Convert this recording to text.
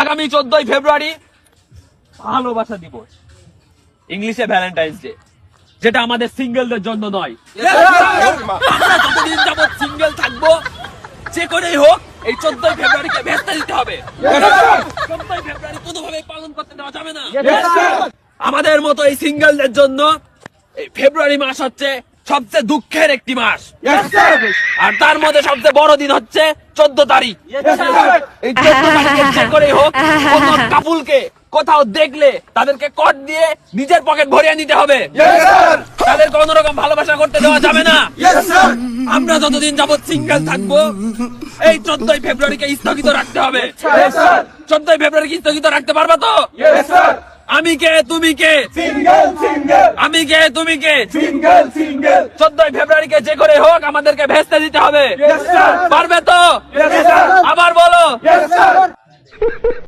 আগামী 14ই ফেব্রুয়ারি ভালোবাসা দিবস, ইংলিশে ভ্যালেন্টাইন্স ডে, যেটা আমাদের সিঙ্গেলদের জন্য নয়। আমরা যতদিন যাবত সিঙ্গেল থাকবো, যে করেই হোক এই 14ই ফেব্রুয়ারিকে ভেস্তে দিতে হবে। 14ই ফেব্রুয়ারি কোনোভাবে পালন করতে দেওয়া যাবে না। আমাদের মতো এই সিঙ্গেলদের জন্য এই ফেব্রুয়ারি মাস হচ্ছে সবচেয়ে দুঃখের একটি মাস, আর তার মধ্যে সবচেয়ে বড় দিন হচ্ছে 14 তারিখ। এই 14 তারিখে যে করেই হোক কোন কাপুলকে কোথাও দেখলে তাদেরকে কট দিয়ে নিজের পকেট ভরিয়ে নিতে হবে। তাদের কোন রকম ভালোবাসা করতে দেওয়া যাবে না। আমরা যতদিন যাবত সিঙ্গেল থাকবো, এই 14ই ফেব্রুয়ারিকে স্থগিত রাখতে হবে। 14ই ফেব্রুয়ারিকে স্থগিত রাখতে পারবা তো? আমি কে তুমি কে? আমি কে তুমি কে? 14ই ফেব্রুয়ারিকে যে করে হোক আমাদেরকে ভেস্তে দিতে হবে। পারবে তো? আবার বলো।